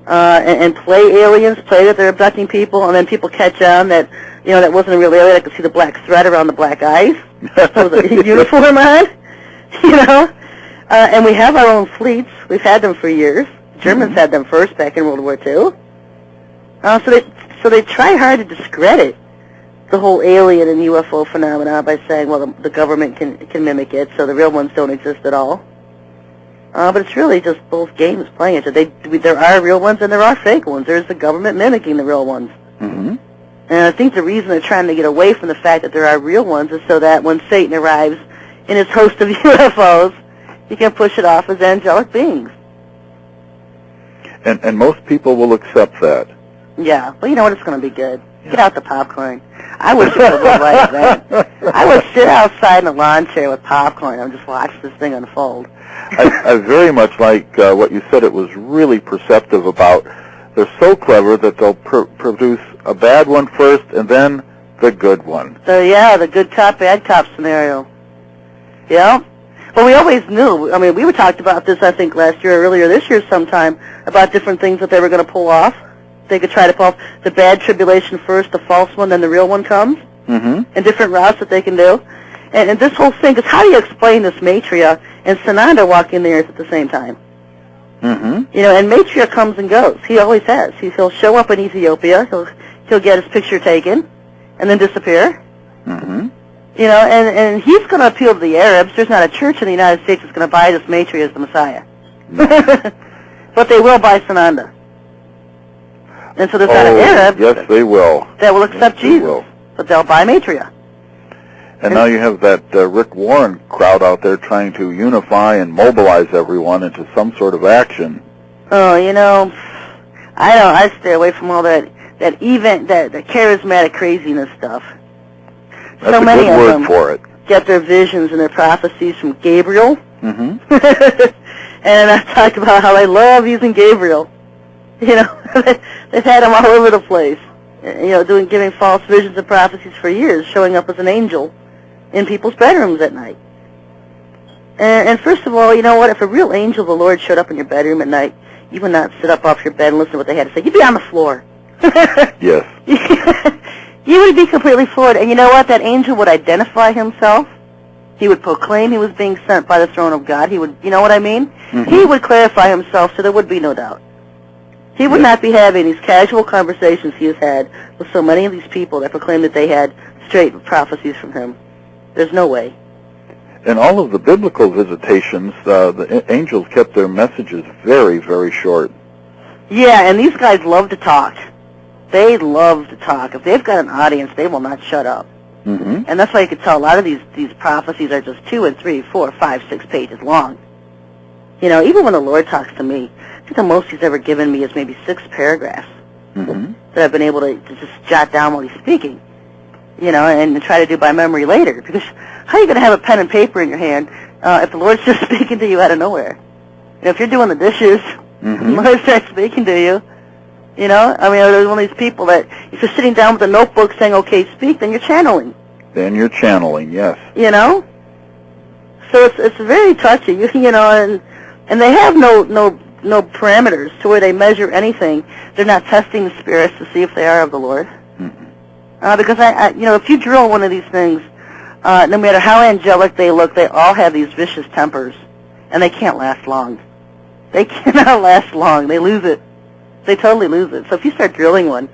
and play aliens, play that they're abducting people, and then people catch on that, that wasn't a real alien. I could see the black thread around the black eyes. So the uniform on, and we have our own fleets. We've had them for years. Germans had them first back in World War II. So they try hard to discredit the whole alien and UFO phenomena by saying, well, the government can mimic it, so the real ones don't exist at all. But it's really just both games playing it. There are real ones and there are fake ones. There's the government mimicking the real ones. Mm-hmm. And I think the reason they're trying to get away from the fact that there are real ones is so that when Satan arrives in his host of UFOs, he can push it off as angelic beings. And most people will accept that. Yeah, well, you know what? It's going to be good. Get out the popcorn. I wish it would go like that. I would sit outside in a lawn chair with popcorn and just watch this thing unfold. I very much like what you said. It was really perceptive about. They're so clever that they'll produce a bad one first and then the good one. The good cop, bad cop scenario. Yeah. Well, we always knew. I mean, we talked about this, I think, last year or earlier this year sometime, about different things that they were going to pull off. They could try to pull off the bad tribulation first, the false one, then the real one comes, and different routes that they can do. And this whole thing, because how do you explain this Maitreya and Sananda walking the earth at the same time? Mm-hmm. And Maitreya comes and goes. He always has. He'll show up in Ethiopia. He'll get his picture taken and then disappear. Mm-hmm. And he's going to appeal to the Arabs. There's not a church in the United States that's going to buy this Maitreya as the Messiah. But they will buy Sananda. And so there's not an Arab they will. That will accept Jesus. But they'll buy Maitreya. And now you have that Rick Warren crowd out there trying to unify and mobilize everyone into some sort of action. Oh, I stay away from all that charismatic craziness stuff. That's so many a good of them word for it. Get their visions and their prophecies from Gabriel. Mm-hmm. And I've talked about how I love using Gabriel. They've had him all over the place. Giving false visions and prophecies for years, showing up as an angel in people's bedrooms at night. And first of all, you know what? If a real angel of the Lord showed up in your bedroom at night, you would not sit up off your bed and listen to what they had to say. You'd be on the floor. Yes. You would be completely floored. And you know what? That angel would identify himself. He would proclaim he was being sent by the throne of God. He would, you know what I mean? Mm-hmm. He would clarify himself so there would be no doubt. He would not be having these casual conversations he has had with so many of these people that proclaim that they had straight prophecies from him. There's no way. In all of the biblical visitations, the angels kept their messages very, very short. Yeah, and these guys love to talk. They love to talk. If they've got an audience, they will not shut up. Mm-hmm. And that's why you can tell a lot of these prophecies are just 2 and 3, 4, 5, 6 pages long. Even when the Lord talks to me, I think the most he's ever given me is maybe 6 paragraphs that I've been able to just jot down while he's speaking, and try to do by memory later. Because how are you going to have a pen and paper in your hand if the Lord's just speaking to you out of nowhere? If you're doing the dishes, the Lord starts speaking to you. There's one of these people that if you're sitting down with a notebook saying, okay, speak, then you're channeling. Then you're channeling, yes. So it's very touchy, and they have no parameters to where they measure anything. They're not testing the spirits to see if they are of the Lord. Mm-hmm. Because if you drill one of these things, no matter how angelic they look, they all have these vicious tempers, and they can't last long. They cannot last long. They lose it. They totally lose it. So if you start drilling one,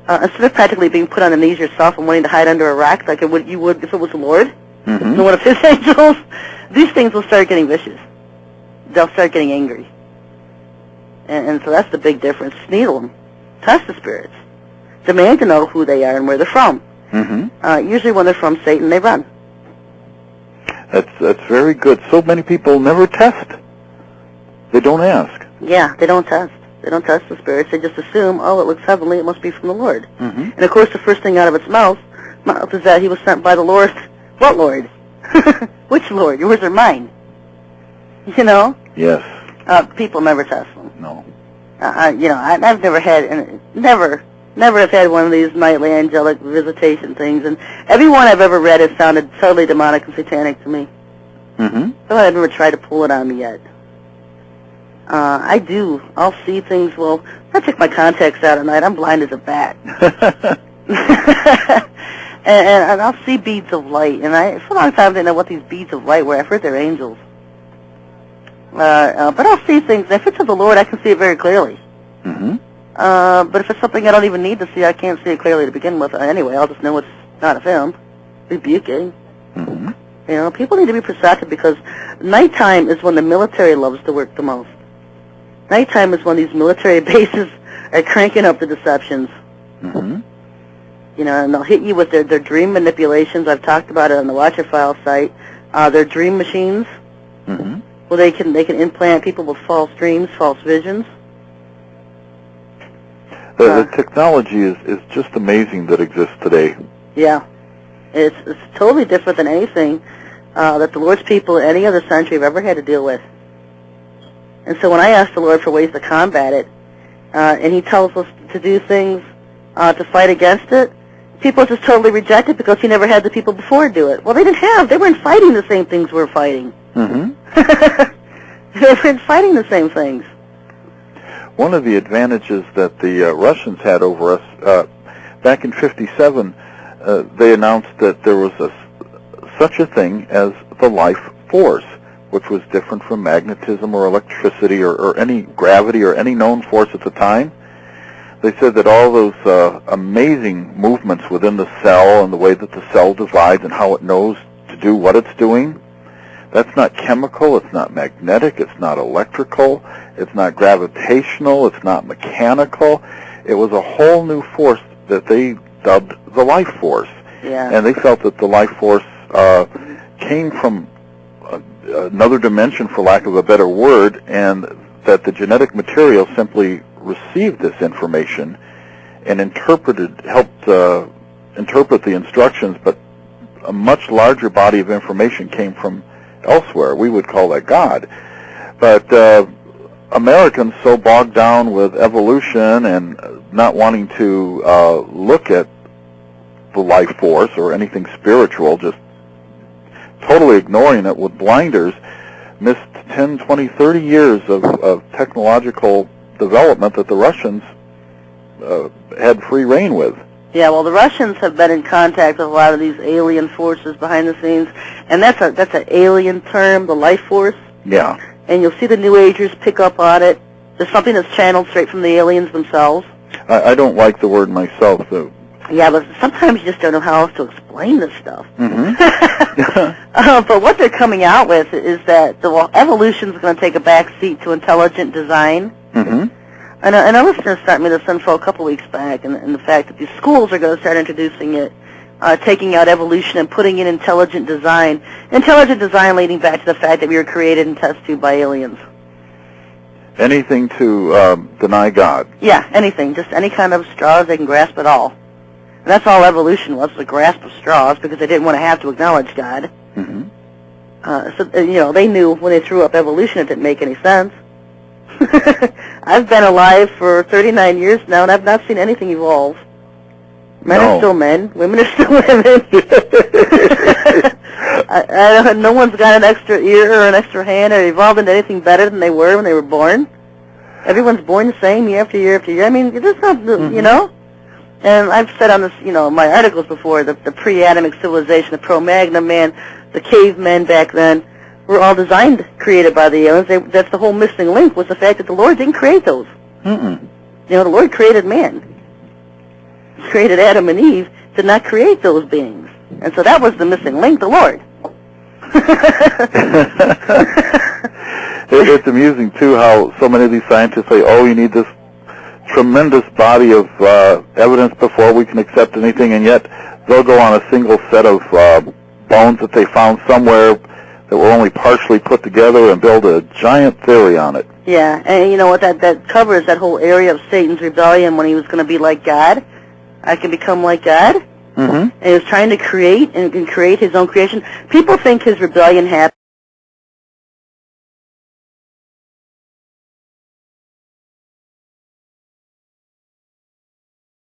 instead of practically being put on the knees yourself and wanting to hide under a rock like you would if it was the Lord, and one of his angels, these things will start getting vicious. They'll start getting angry. And so that's the big difference. Needle them. Test the spirits. Demand to know who they are and where they're from. Usually when they're from Satan, they run. That's very good. So many people never test. They don't ask. Yeah, they don't test. They don't test the spirits. They just assume, it looks heavenly, it must be from the Lord. And of course the first thing out of its mouth is that he was sent by the Lord. What Lord? Which Lord? Yours or mine? Yes. People never test them. No. I've never have had one of these nightly angelic visitation things, and every one I've ever read has sounded totally demonic and satanic to me. So I've never tried to pull it on me yet. I'll see things. Well, I took my contacts out at night. I'm blind as a bat. and I'll see beads of light. And for a long time I didn't know what these beads of light were. I've heard they're angels. But I'll see things. If it's of the Lord, I can see it very clearly. Mm-hmm. But if it's something I don't even need to see, I can't see it clearly to begin with. Anyway, I'll just know it's not of Him. Rebuking. Mm-hmm. You know, people need to be perceptive because nighttime is when the military loves to work the most. Nighttime is when these military bases are cranking up the deceptions. Mm-hmm. You know, and they'll hit you with their dream manipulations. I've talked about it on the Watcher File site. Their dream machines. Mm-hmm. Well, they can implant people with false dreams, false visions. The technology is just amazing that exists today. Yeah. It's totally different than anything that the Lord's people in any other century have ever had to deal with. And so when I ask the Lord for ways to combat it, and He tells us to do things to fight against it, people just totally reject it because He never had the people before do it. Well, they weren't fighting the same things we're fighting. Mm-hmm. They weren't fighting the same things. One of the advantages that the Russians had over us, back in '57, they announced that there was such a thing as the life force, which was different from magnetism or electricity or any gravity or any known force at the time. They said that all those amazing movements within the cell and the way that the cell divides and how it knows to do what it's doing, that's not chemical, it's not magnetic, it's not electrical, it's not gravitational, it's not mechanical. It was a whole new force that they dubbed the life force. Yeah. And they felt that the life force came from another dimension, for lack of a better word, and that the genetic material simply received this information and helped interpret the instructions, but a much larger body of information came from elsewhere. We would call that God. But Americans, so bogged down with evolution and not wanting to look at the life force or anything spiritual, just totally ignoring it with blinders, missed 10, 20, 30 years of technological development that the Russians had free reign with. Yeah, well, the Russians have been in contact with a lot of these alien forces behind the scenes, and that's an alien term, the life force. Yeah. And you'll see the New Agers pick up on it. There's something that's channeled straight from the aliens themselves. I don't like the word myself, though. Yeah, but sometimes you just don't know how else to explain this stuff. Mm-hmm. But what they're coming out with is that evolution is going to take a back seat to intelligent design. Mm-hmm. And a listener sent me this info a couple weeks back, and the fact that these schools are going to start introducing it, taking out evolution and putting in intelligent design. Intelligent design leading back to the fact that we were created in test tube by aliens. Anything to deny God. Yeah, anything. Just any kind of straws, they can grasp it all. And that's all evolution was, the grasp of straws, because they didn't want to have to acknowledge God. Mm-hmm. So, they knew when they threw up evolution it didn't make any sense. I've been alive for 39 years now, and I've not seen anything evolve. Men are still men. Women are still women. No one's got an extra ear or an extra hand or evolved into anything better than they were when they were born. Everyone's born the same year after year after year. I mean, there's not, Mm-hmm. And I've said on this, my articles before, the pre-Adamic civilization, the Cro-Magnon man, the cavemen back then, were all designed, created by the aliens. That's the whole missing link, was the fact that the Lord didn't create those. Mm-mm. The Lord created man. He created Adam and Eve, did not create those beings. And so that was the missing link, the Lord. It's amusing, too, how so many of these scientists say, you need this tremendous body of evidence before we can accept anything, and yet they'll go on a single set of bones that they found somewhere that were only partially put together and build a giant theory on it. Yeah, and you know what, that covers that whole area of Satan's rebellion when he was going to be like God. I can become like God. Mm-hmm. And he was trying to create and create his own creation. People think his rebellion happened